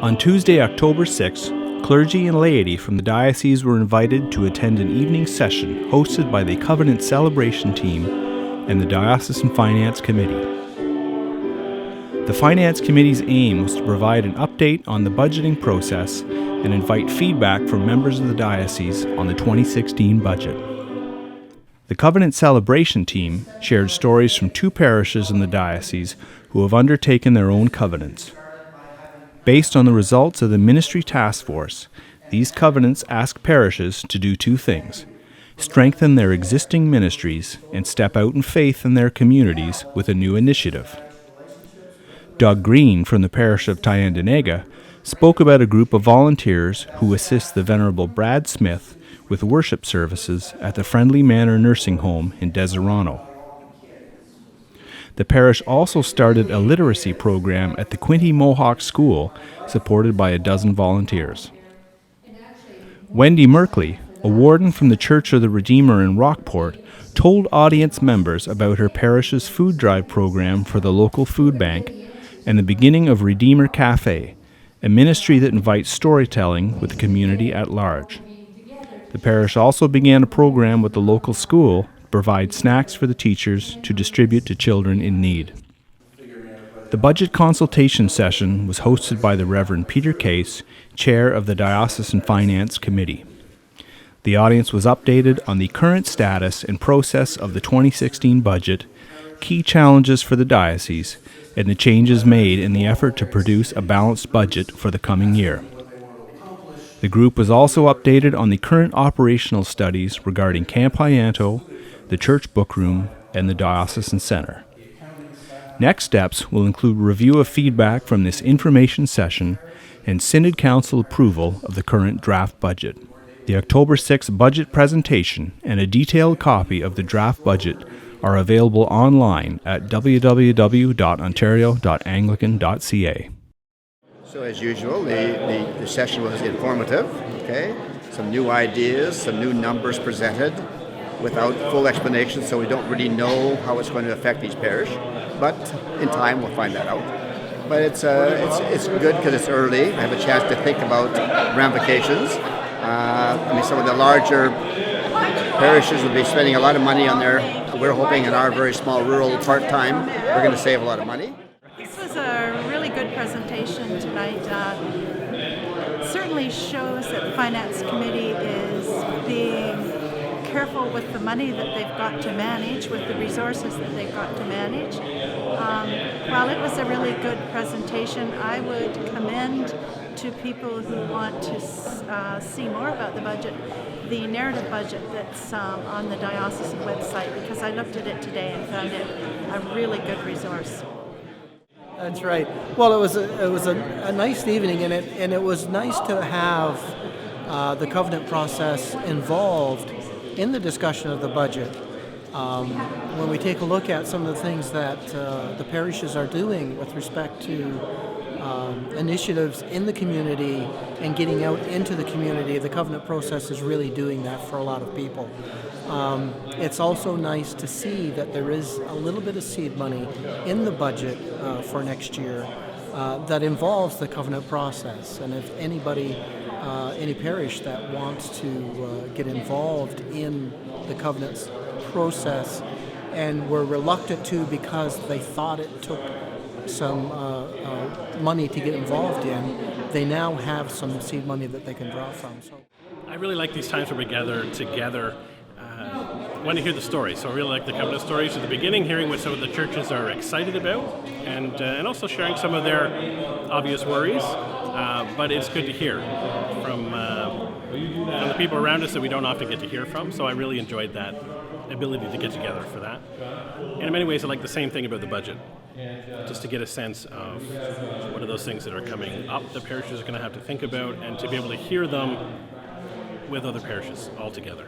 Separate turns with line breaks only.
On Tuesday, October 6th, clergy and laity from the diocese were invited to attend an evening session hosted by the Covenant Celebration Team and the Diocesan Finance Committee. The Finance Committee's aim was to provide an update on the budgeting process and invite feedback from members of the diocese on the 2016 budget. The Covenant Celebration Team shared stories from 2 parishes in the diocese who have undertaken their own covenants. Based on the results of the Ministry Task Force, these covenants ask parishes to do 2 things: strengthen their existing ministries and step out in faith in their communities with a new initiative. Doug Green from the parish of Tyendinaga spoke about a group of volunteers who assist the Venerable Brad Smith with worship services at the Friendly Manor Nursing Home in Deserano. The parish also started a literacy program at the Quinte Mohawk School, supported by a dozen volunteers. Wendy Merkley, a warden from the Church of the Redeemer in Rockport, told audience members about her parish's food drive program for the local food bank and the beginning of Redeemer Cafe, a ministry that invites storytelling with the community at large. The parish also began a program with the local school to provide snacks for the teachers to distribute to children in need. The budget consultation session was hosted by the Reverend Peter Case, Chair of the Diocesan Finance Committee. The audience was updated on the current status and process of the 2016 budget, key challenges for the diocese, and the changes made in the effort to produce a balanced budget for the coming year. The group was also updated on the current operational studies regarding Camp Hyanto, the Church Book Room, and the Diocesan Center. Next steps will include review of feedback from this information session and Synod Council approval of the current draft budget. The October 6th budget presentation and a detailed copy of the draft budget are available online at www.ontario.anglican.ca.
So as usual, the session was informative, okay? Some new ideas, some new numbers presented without full explanation, so we don't really know how it's going to affect each parish. But in time, we'll find that out. But it's good because it's early. I have a chance to think about ramifications. Some of the larger parishes will be spending a lot of money on we're hoping in our very small rural part-time, we're going to save a lot of money.
This was a really good presentation tonight. It certainly shows that the Finance Committee is being careful with the money that they've got to manage, with the resources that they've got to manage. While it was a really good presentation, I would commend to people who want to see more about the budget, the narrative budget that's on the diocesan website, because I looked at it today and found it a really good resource.
That's right. Well, it was a nice evening, and it was nice to have the covenant process involved in the discussion of the budget. When we take a look at some of the things that the parishes are doing with respect to initiatives in the community and getting out into the community, the covenant process is really doing that for a lot of people. It's also nice to see that there is a little bit of seed money in the budget for next year that involves the covenant process. And if anybody, any parish that wants to get involved in the covenants process and were reluctant to because they thought it took some money to get involved in, they now have some seed money that they can draw from. So
I really like these times where we gather together. Want to hear the stories, so I really like the covenant stories at the beginning, hearing what some of the churches are excited about, and also sharing some of their obvious worries. But it's good to hear from the people around us that we don't often get to hear from. So I really enjoyed that ability to get together for that. And in many ways, I like the same thing about the budget, just to get a sense of what are those things that are coming up the parishes are going to have to think about, and to be able to hear them with other parishes all together.